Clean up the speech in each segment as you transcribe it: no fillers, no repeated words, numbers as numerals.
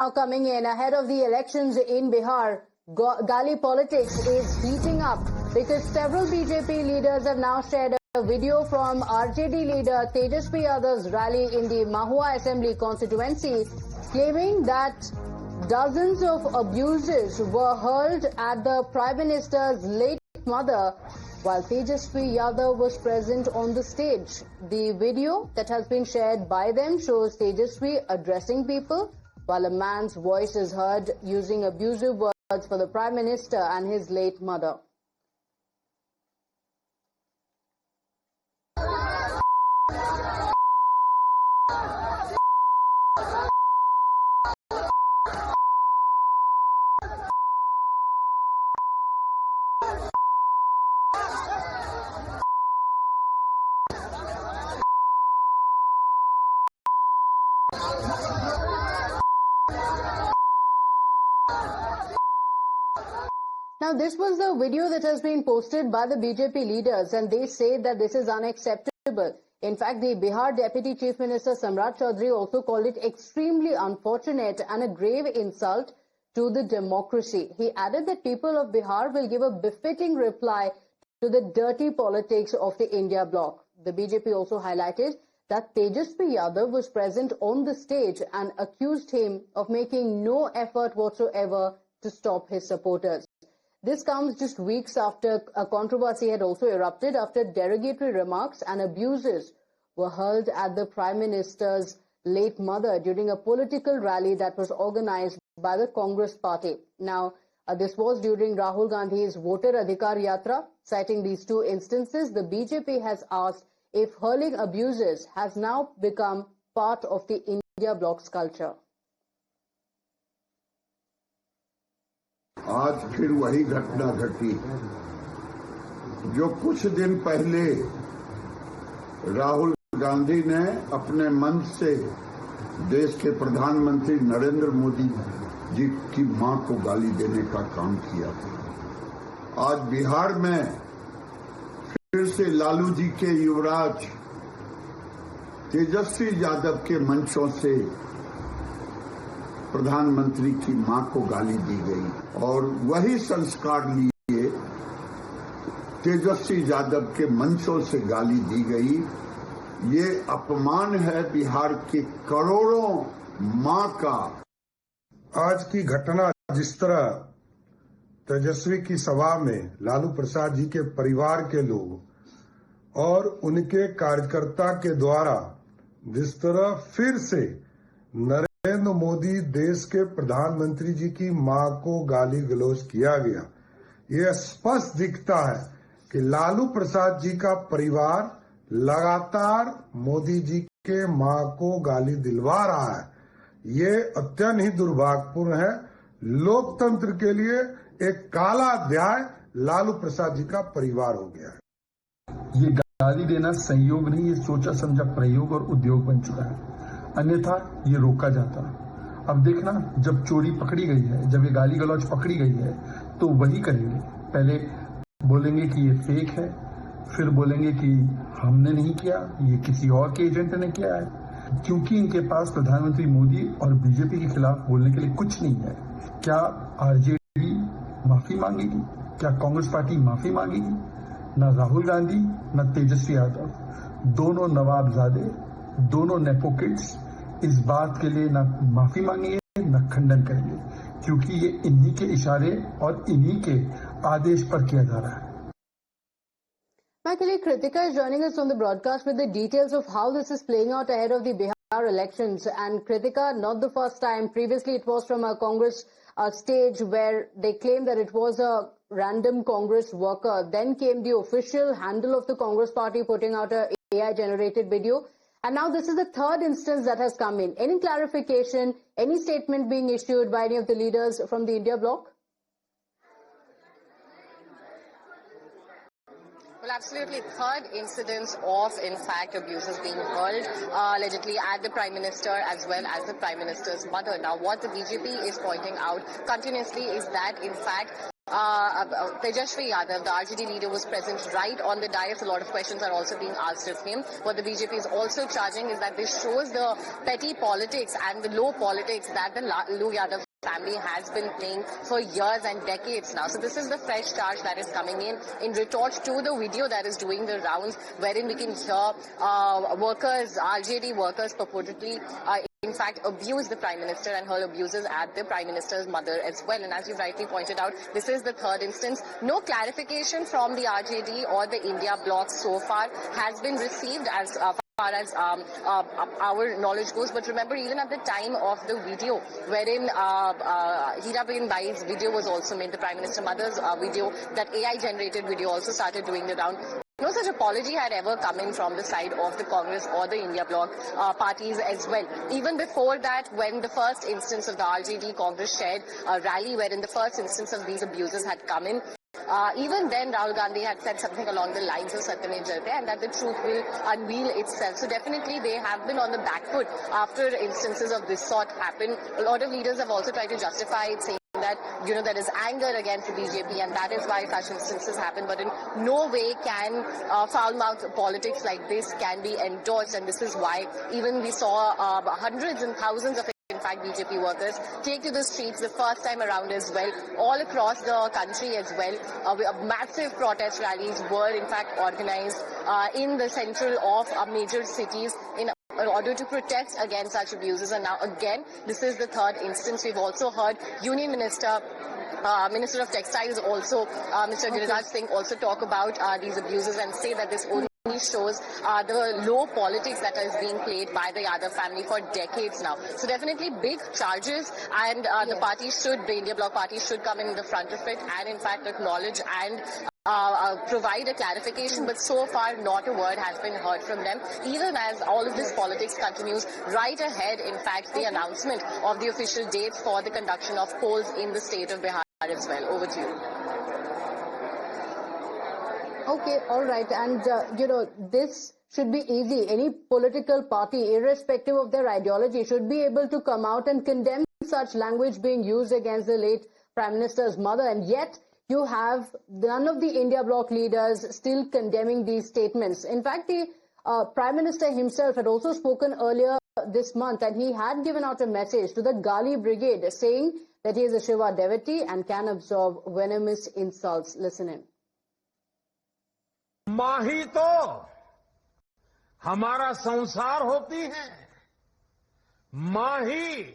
Now coming in ahead of the elections in Bihar, Gali politics is heating up because several BJP leaders have now shared a video from RJD leader Tejasvi Yadav's rally in the Mahua Assembly constituency, claiming that dozens of abuses were hurled at the Prime Minister's late mother while Tejasvi Yadav was present on the stage. The video that has been shared by them shows Tejasvi addressing people while a man's voice is heard using abusive words for the Prime Minister and his late mother. Now, this was the video that has been posted by the BJP leaders, and they say that this is unacceptable. In fact, the Bihar Deputy Chief Minister Samrat Chaudhary also called it extremely unfortunate and a grave insult to the democracy. He added that people of Bihar will give a befitting reply to the dirty politics of the India bloc. The BJP also highlighted that Tejasvi Yadav was present on the stage and accused him of making no effort whatsoever to stop his supporters. This comes just weeks after a controversy had also erupted after derogatory remarks and abuses were hurled at the Prime Minister's late mother during a political rally that was organized by the Congress party. Now, this was during Rahul Gandhi's Voter Adhikar Yatra. Citing these two instances, the BJP has asked if hurling abuses has now become part of the India bloc's culture. आज फिर वही घटना घटी जो कुछ दिन पहले राहुल गांधी ने अपने मंच से देश के प्रधानमंत्री नरेंद्र मोदी जी की मां को गाली देने का काम किया था। आज बिहार में फिर से लालू जी के युवराज तेजस्वी यादव के मंचों से प्रधानमंत्री की मां को गाली दी गई और वही संस्कार लिए तेजस्वी यादव के मंचों से गाली दी गई। ये अपमान है बिहार के करोड़ों मां का। आज की घटना जिस तरह तेजस्वी की सभा में लालू प्रसाद जी के परिवार के लोग और उनके कार्यकर्ता के द्वारा जिस तरह फिर से नरेंद्र मोदी देश के प्रधानमंत्री जी की मां को गाली गलौज किया गया, ये स्पष्ट दिखता है कि लालू प्रसाद जी का परिवार लगातार मोदी जी के मां को गाली दिलवा रहा है। ये अत्यंत ही दुर्भाग्यपूर्ण है। लोकतंत्र के लिए एक काला अध्याय लालू प्रसाद जी का परिवार हो गया है। ये गाली देना संयोग नहीं, ये सोचा समझा प्रयोग और उद्योग बन चुका है, अन्यथा ये रोका जाता। अब देखना, जब चोरी पकड़ी गई है, जब ये गाली गलौज पकड़ी गई है, तो वही करेंगे। पहले बोलेंगे कि ये फेक है, फिर बोलेंगे कि हमने नहीं किया, ये किसी और के एजेंट ने किया है, क्योंकि इनके पास प्रधानमंत्री मोदी और बीजेपी के खिलाफ बोलने के लिए कुछ नहीं है। क्या आरजेडी माफी मांगेगी? क्या कांग्रेस पार्टी माफी मांगेगी? न राहुल गांधी न तेजस्वी यादव, दोनों नवाबजादे, दोनों नेपो किड्स इस बात के लिए न माफी मांगेंगे न खंडन करेंगे, क्योंकि ये इन्हीं के इशारे और इन्हीं के आदेश पर किया जा रहा है। My colleague Kritika is joining us on the broadcast with the details of how this is playing out ahead of the Bihar elections. And Kritika, not the first time. Previously, it was from a Congress stage where they claimed that it was a random Congress worker. Then came the official handle of the Congress party putting out a AI-generated video. And now this is the third instance that has come in. Any clarification, any statement being issued by any of the leaders from the India bloc? Well, absolutely. Third incidence of, in fact, abuses being hurled allegedly at the Prime Minister as well as the Prime Minister's mother. Now, what the BJP is pointing out continuously is that, in fact, Tejashwi Yadav, the RJD leader, was present right on the dais. A lot of questions are also being asked of him. What the BJP is also charging is that this shows the petty politics and the low politics that the Lalu Yadav family has been playing for years and decades now. So this is the fresh charge that is coming in retort to the video that is doing the rounds, wherein we can hear workers, RJD workers purportedly in fact abuse the Prime Minister and hurl abuses at the Prime Minister's mother as well. And as you rightly pointed out, this is the third instance. No clarification from the RJD or the India bloc so far has been received as far as our knowledge goes. But remember, even at the time of the video, wherein Hiraben Bai's video was also made, the Prime Minister mother's video, that AI-generated video also started doing the round. No such apology had ever come in from the side of the Congress or the India bloc parties as well. Even before that, when the first instance of the RJD Congress shared a rally wherein the first instance of these abuses had come in, even then Rahul Gandhi had said something along the lines of Satyamev Jayate and that the truth will unveil itself. So definitely they have been on the back foot after instances of this sort happen. A lot of leaders have also tried to justify it, saying that, you know, there is anger against the BJP and that is why such instances happen, but in no way can foul-mouthed politics like this can be endorsed, and this is why even we saw hundreds and thousands of in fact BJP workers take to the streets the first time around as well, all across the country as well. Massive protest rallies were in fact organized in the central of major cities in order to protest against such abuses. And now again, this is the third instance. We've also heard Union Minister of Textiles also, Mr. Giriraj Singh, also talk about these abuses and say that this only shows the low politics that is being played by the Yadav family for decades now. So definitely big charges, and the party should, the India Bloc party should come in the front of it and in fact acknowledge and provide a clarification, but so far not a word has been heard from them, even as all of this politics continues right ahead, in fact, the announcement of the official dates for the conduction of polls in the state of Bihar as well. Over to you. Okay, all right. And, you know, this should be easy. Any political party, irrespective of their ideology, should be able to come out and condemn such language being used against the late Prime Minister's mother. And yet, you have none of the India bloc leaders still condemning these statements. In fact, the Prime Minister himself had also spoken earlier this month, and he had given out a message to the Gali Brigade saying that he is a Shiva devotee and can absorb venomous insults. Listen in. माँ ही तो हमारा संसार होती है, माँ ही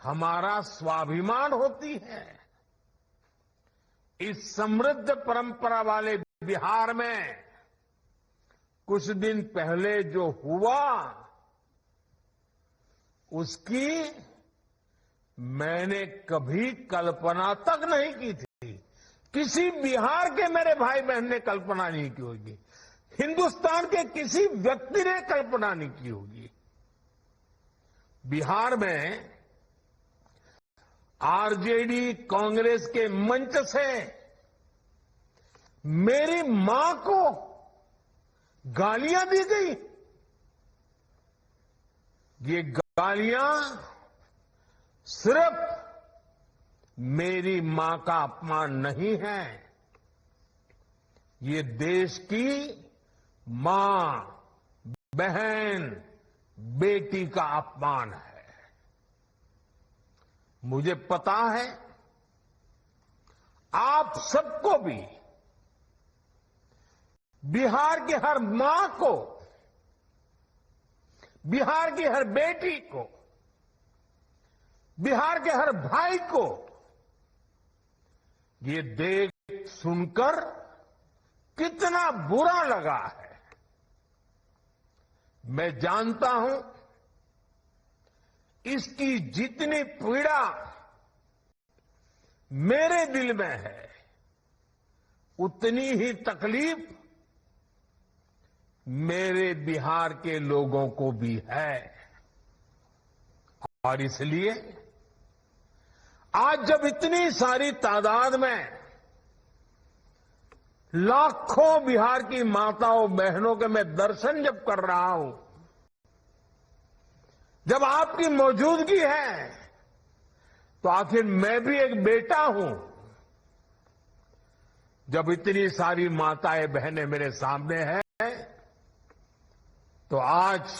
हमारा स्वाभिमान होती है। इस समृद्ध परंपरा वाले बिहार में कुछ दिन पहले जो हुआ, उसकी मैंने कभी कल्पना तक नहीं की थी। किसी बिहार के मेरे भाई बहन ने कल्पना नहीं की होगी, हिंदुस्तान के किसी व्यक्ति ने कल्पना नहीं की होगी। बिहार में आरजेडी कांग्रेस के मंच से मेरी मां को गालियां दी गई। ये गालियां सिर्फ मेरी मां का अपमान नहीं है, ये देश की मां, बहन, बेटी का अपमान है। मुझे पता है आप सबको भी, बिहार की हर मां को, बिहार की हर बेटी को, बिहार के हर भाई को ये देख सुनकर कितना बुरा लगा है। मैं जानता हूं इसकी जितनी पीड़ा मेरे दिल में है, उतनी ही तकलीफ मेरे बिहार के लोगों को भी है। और इसलिए आज जब इतनी सारी तादाद में लाखों बिहार की माताओं बहनों के मैं दर्शन जब कर रहा हूं, जब आपकी मौजूदगी है, तो आखिर मैं भी एक बेटा हूं, जब इतनी सारी माताएं बहनें मेरे सामने हैं तो आज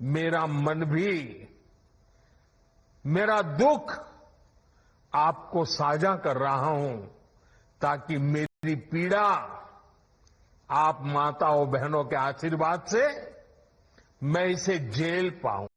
मेरा मन भी, मेरा दुख आपको साझा कर रहा हूं ताकि मेरी पीड़ा आप माताओं बहनों के आशीर्वाद से मैं इसे झेल पाऊं।